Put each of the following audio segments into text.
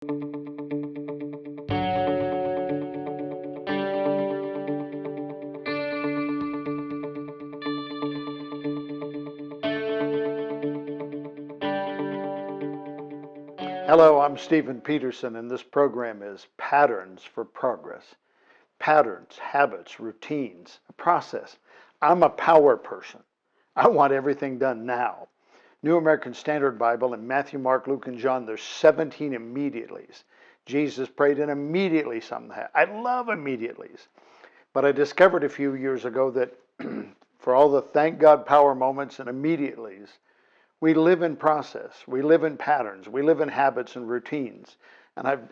Hello, I'm Stephen Peterson, and this program is Patterns for Progress. Patterns, habits, routines, a process. I'm a power person. I want everything done now. New American Standard Bible in Matthew, Mark, Luke, and John, there's 17 immediatelys. Jesus prayed and immediately something happened. I love immediatelys. But I discovered a few years ago that for all the thank God power moments and immediatelys, we live in process. We live in patterns. We live in habits and routines. And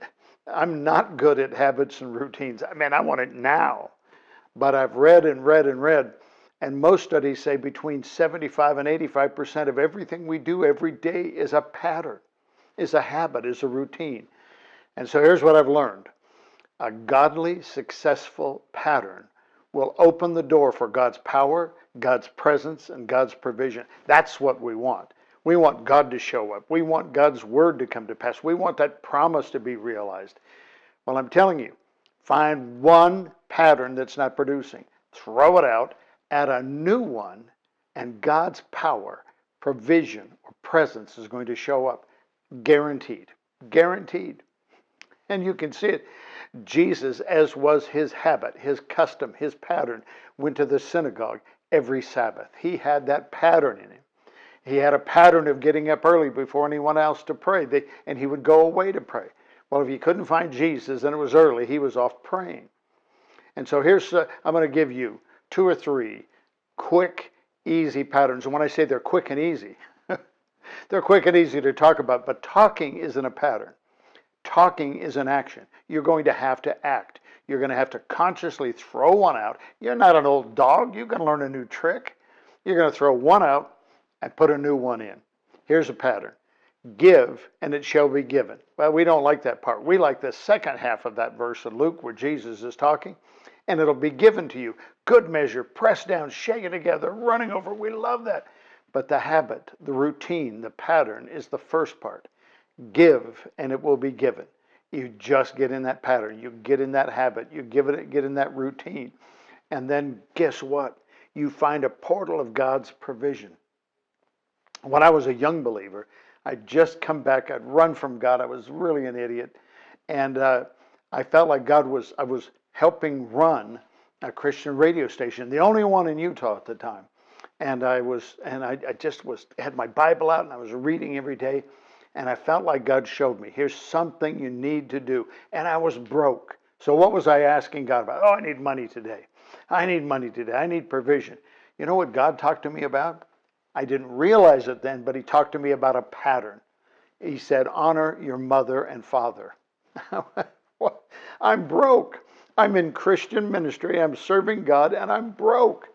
I'm not good at habits and routines. I mean, I want it now. But I've read and read and read. And most studies say between 75 and 85% of everything we do every day is a pattern, is a habit, is a routine. And so here's what I've learned. A godly, successful pattern will open the door for God's power, God's presence, and God's provision. That's what we want. We want God to show up. We want God's word to come to pass. We want that promise to be realized. Well, I'm telling you, find one pattern that's not producing, throw it out, add a new one, and God's power, provision, or presence is going to show up. Guaranteed. Guaranteed. And you can see it. Jesus, as was his habit, his custom, his pattern, went to the synagogue every Sabbath. He had that pattern in him. He had a pattern of getting up early before anyone else to pray, and he would go away to pray. Well, if he couldn't find Jesus and it was early, he was off praying. And so I'm going to give you 2 or 3 quick, easy patterns. And when I say they're quick and easy, they're quick and easy to talk about, but talking isn't a pattern. Talking is an action. You're going to have to act. You're going to have to consciously throw one out. You're not an old dog. You can learn a new trick. You're going to throw one out and put a new one in. Here's a pattern. Give, and it shall be given. Well, we don't like that part. We like the second half of that verse of Luke where Jesus is talking, and it'll be given to you. Good measure, pressed down, shaken together, running over. We love that. But the habit, the routine, the pattern is the first part. Give, and it will be given. You just get in that pattern. You get in that habit. You get in that routine. And then guess what? You find a portal of God's provision. When I was a young believer, I'd just come back. I'd run from God. I was really an idiot. And I felt like I was helping run a Christian radio station, the only one in Utah at the time. And I had my Bible out and I was reading every day. And I felt like God showed me, here's something you need to do. And I was broke. So what was I asking God about? Oh, I need money today. I need money today. I need provision. You know what God talked to me about? I didn't realize it then, but he talked to me about a pattern. He said, honor your mother and father. I'm broke. I'm in Christian ministry. I'm serving God, and I'm broke.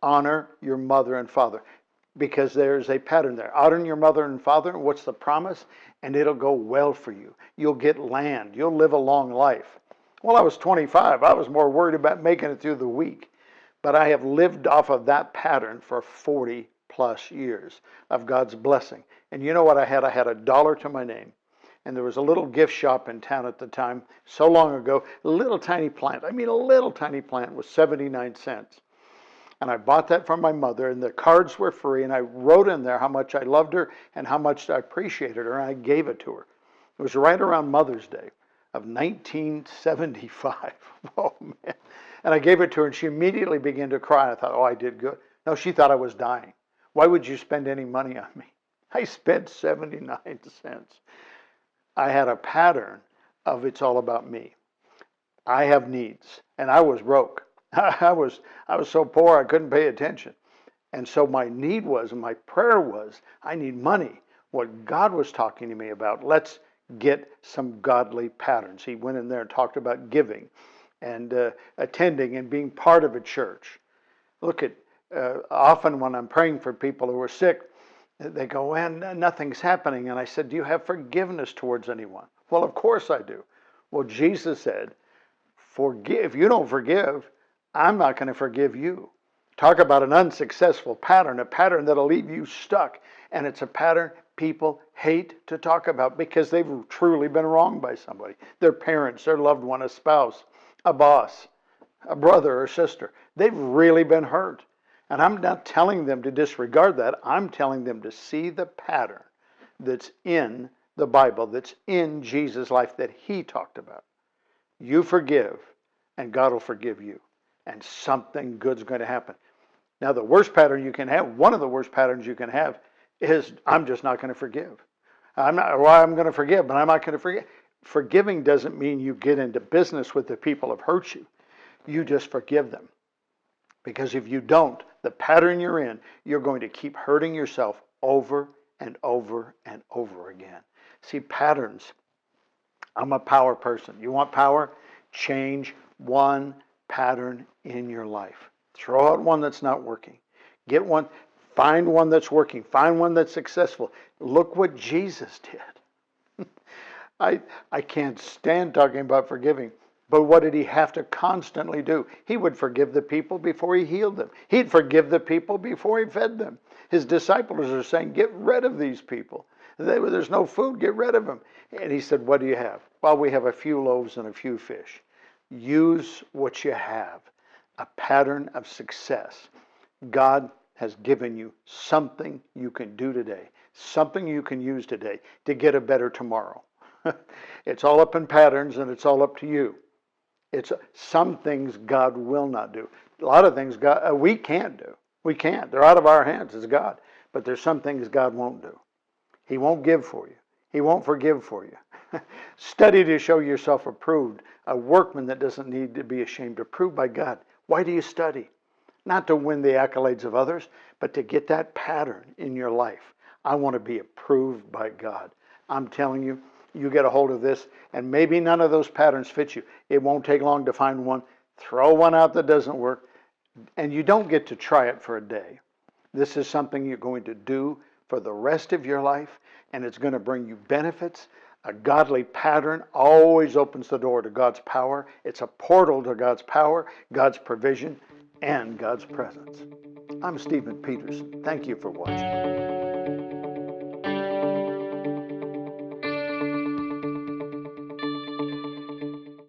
Honor your mother and father. Because there's a pattern there. Honor your mother and father. What's the promise? And it'll go well for you. You'll get land. You'll live a long life. Well, I was 25. I was more worried about making it through the week. But I have lived off of that pattern for 40 plus years of God's blessing. And you know what I had? I had $1 to my name. And there was a little gift shop in town at the time, so long ago, a little tiny plant. I mean, a little tiny plant was 79 cents. And I bought that from my mother, and the cards were free, and I wrote in there how much I loved her and how much I appreciated her, and I gave it to her. It was right around Mother's Day of 1975. Oh, man. And I gave it to her, and she immediately began to cry. I thought, oh, I did good. No, she thought I was dying. Why would you spend any money on me? I spent 79 cents. I had a pattern of it's all about me. I have needs, and I was broke. I was so poor I couldn't pay attention. And so my need was, and my prayer was, I need money. What God was talking to me about, let's get some godly patterns. He went in there and talked about giving and attending and being part of a church. Look at, often when I'm praying for people who are sick, they go, well, nothing's happening. And I said, do you have forgiveness towards anyone? Well, of course I do. Well, Jesus said, forgive. If you don't forgive, I'm not going to forgive you. Talk about an unsuccessful pattern, a pattern that'll leave you stuck. And it's a pattern people hate to talk about because they've truly been wronged by somebody. Their parents, their loved one, a spouse, a boss, a brother or sister. They've really been hurt. And I'm not telling them to disregard that. I'm telling them to see the pattern that's in the Bible, that's in Jesus' life that he talked about. You forgive, and God will forgive you. And something good's going to happen. Now, the worst pattern you can have, one of the worst patterns you can have, is I'm just not going to forgive. I'm going to forgive, but I'm not going to forgive. Forgiving doesn't mean you get into business with the people who have hurt you. You just forgive them. Because if you don't, the pattern you're in, you're going to keep hurting yourself over and over and over again. See, patterns. I'm a power person. You want power? Change one pattern in your life. Throw out one that's not working. Get one, find one that's working. Find one that's successful. Look what Jesus did. I can't stand talking about forgiving. But what did he have to constantly do? He would forgive the people before he healed them. He'd forgive the people before he fed them. His disciples are saying, get rid of these people. There's no food, get rid of them. And he said, what do you have? Well, we have a few loaves and a few fish. Use what you have. A pattern of success. God has given you something you can do today. Something you can use today to get a better tomorrow. It's all up in patterns and it's all up to you. It's some things God will not do. A lot of things God we can't do. We can't. They're out of our hands. It's God. But there's some things God won't do. He won't give for you. He won't forgive for you. Study to show yourself approved, a workman that doesn't need to be ashamed, approved by God. Why do you study? Not to win the accolades of others, but to get that pattern in your life. I want to be approved by God. I'm telling you, you get a hold of this, and maybe none of those patterns fit you. It won't take long to find one. Throw one out that doesn't work, and you don't get to try it for a day. This is something you're going to do for the rest of your life, and it's going to bring you benefits. A godly pattern always opens the door to God's power. It's a portal to God's power, God's provision, and God's presence. I'm Stephen Peterson. Thank you for watching.